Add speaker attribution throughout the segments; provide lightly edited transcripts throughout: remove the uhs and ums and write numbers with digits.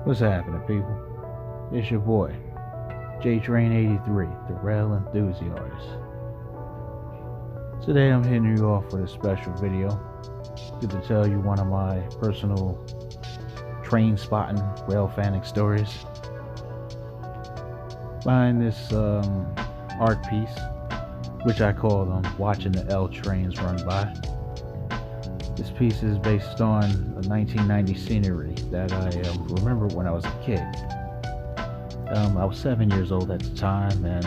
Speaker 1: What's happening, people? It's your boy, J-Train83, the Rail Enthusi-Artist. Today I'm hitting you off with a special video. Get to tell you one of my personal train spotting, Railfanic stories. Behind this art piece, which I call watching the L trains run by. This piece is based on a 1990 scenery that I remember when I was a kid. I was 7 years old at the time, and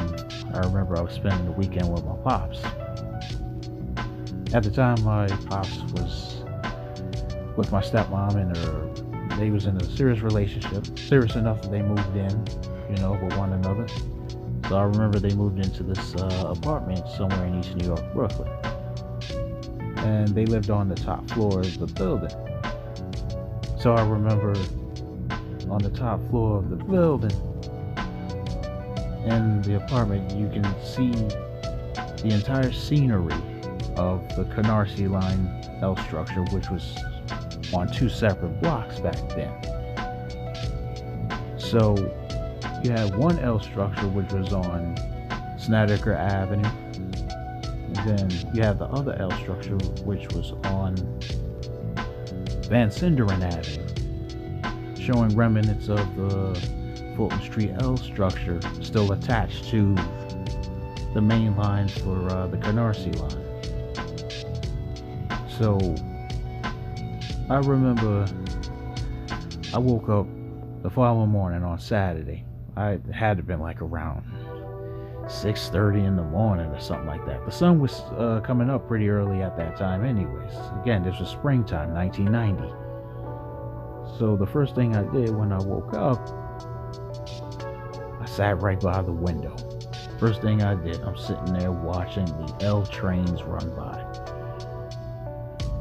Speaker 1: I remember I was spending the weekend with my pops. At the time, my pops was with my stepmom, and they was in a serious relationship, serious enough that they moved in, with one another. So I remember they moved into this apartment somewhere in East New York, Brooklyn. And they lived on the top floor of the building. So I remember on the top floor of the building in the apartment, you can see the entire scenery of the Canarsie Line L structure, which was on two separate blocks back then. So you had one L structure which was on Snedeker Avenue. And then you have the other L structure, which was on Van Sinderen Avenue, showing remnants of the Fulton Street L structure still attached to the main lines for the Canarsie line. So I remember I woke up the following morning on Saturday. I had to have been like around 6:30 in the morning or something like that. The sun was coming up pretty early at that time anyways. Again, this was springtime, 1990. So the first thing I did when I woke up, I sat right by the window. First thing I did, I'm sitting there watching the L trains run by.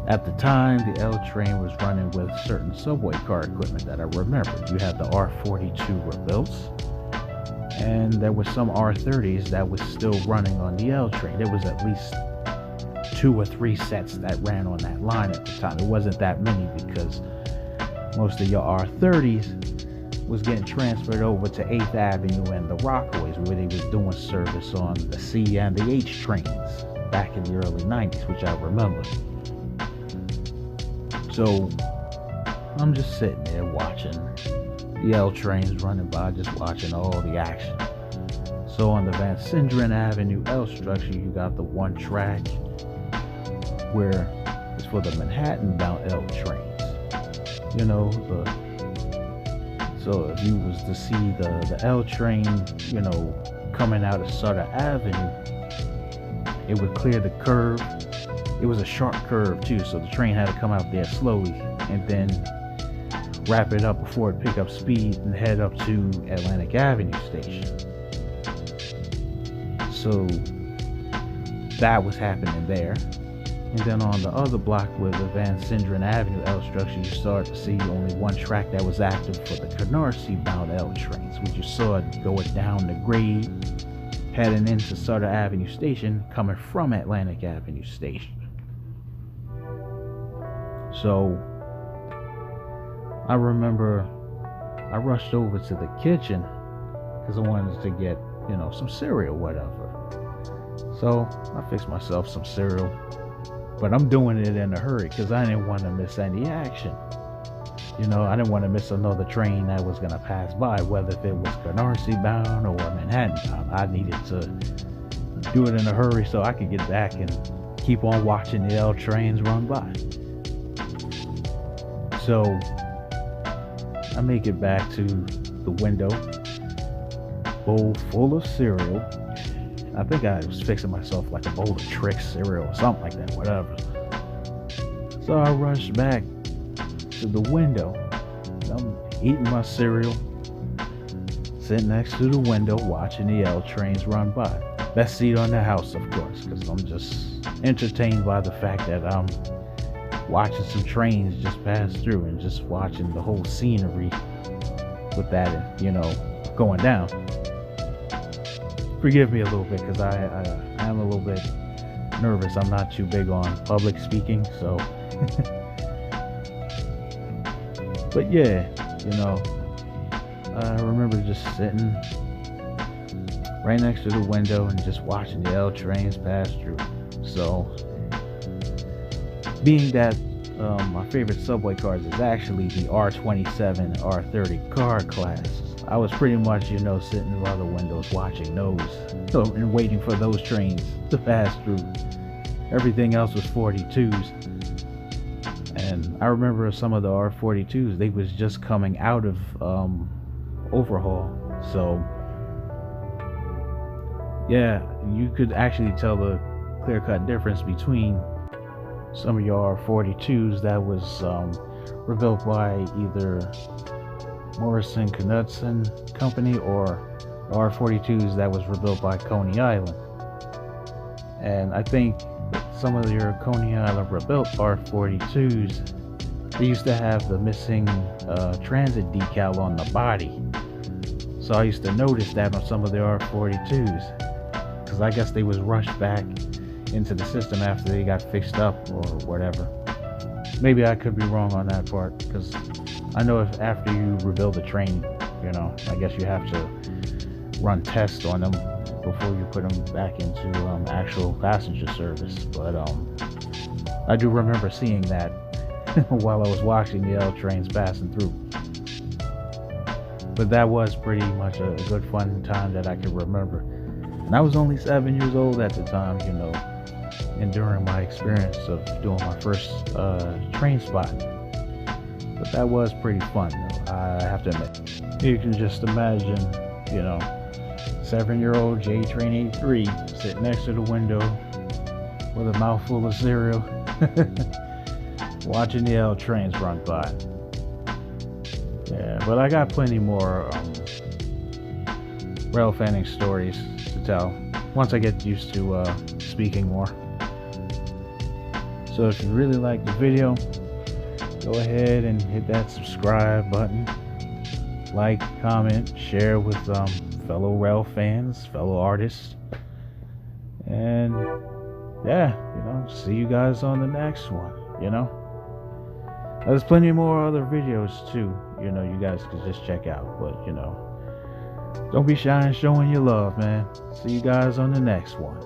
Speaker 1: At the time, the L train was running with certain subway car equipment that I remember. You had the R42 rebuilts, and there was some R30s that was still running on the L train. There was at least 2 or 3 sets that ran on that line at the time. It wasn't that many because most of your R30s was getting transferred over to 8th Avenue and the Rockaways, where they was doing service on the C and the H trains back in the early 90s, which I remember. So I'm just sitting there watching the L trains running by, just watching all the action. So on the Van Sinderen Avenue L structure, you got the one track where it's for the Manhattan bound L trains. So if you was to see the L train, coming out of Sutter Avenue, it would clear the curve. It was a sharp curve too, so the train had to come out there slowly and then wrap it up before it pick up speed and head up to Atlantic Avenue station. So that was happening there. And then on the other block with the Van Sinderen Avenue L structure, you started to see only one track that was active for the Canarsie bound L trains, which you saw going down the grade, heading into Sutter Avenue station, coming from Atlantic Avenue station. So I remember I rushed over to the kitchen because I wanted to get, some cereal, whatever. So I fixed myself some cereal, but I'm doing it in a hurry because I didn't want to miss any action. I didn't want to miss another train that was going to pass by, whether if it was Canarsie bound or Manhattan bound. I needed to do it in a hurry so I could get back and keep on watching the L trains run by. So I make it back to the window, bowl full of cereal. I think I was fixing myself like a bowl of Trix cereal or something like that, whatever. So I rushed back to the window. I'm eating my cereal, sitting next to the window, watching the L trains run by. Best seat on the house, of course, because I'm just entertained by the fact that I'm watching some trains just pass through and just watching the whole scenery with that, going down. Forgive me a little bit because I am a little bit nervous. I'm not too big on public speaking, so But yeah, I remember just sitting right next to the window and just watching the L trains pass through. So, being that my favorite subway cars is actually the R27, R30 car class, I was pretty much, sitting by the windows watching those and waiting for those trains to pass through. Everything else was 42s. And I remember some of the R42s, they was just coming out of overhaul. So, yeah, you could actually tell the clear-cut difference between some of your R42s that was rebuilt by either Morrison Knudsen Company or R42s that was rebuilt by Coney Island. And I think some of your Coney Island rebuilt R42s, they used to have the missing transit decal on the body. So I used to notice that on some of the R42s, because I guess they was rushed back into the system after they got fixed up or whatever. Maybe I could be wrong on that part, because I know if after you rebuild the train, I guess you have to run tests on them before you put them back into actual passenger service. But I do remember seeing that while I was watching the L trains passing through. But that was pretty much a good fun time that I can remember. And I was only 7 years old at the time, and during my experience of doing my first train spot. But that was pretty fun, though, I have to admit. You can just imagine, 7-year-old J Train 83 sitting next to the window with a mouthful of cereal, watching the L trains run by. Yeah, but I got plenty more Railfanning stories to tell once I get used to speaking more. So if you really like the video, go ahead and hit that subscribe button. Like, comment, share with fellow Rail fans, fellow artists. And yeah, see you guys on the next one, There's plenty more other videos too, you guys could just check out. But, don't be shy in showing your love, man. See you guys on the next one.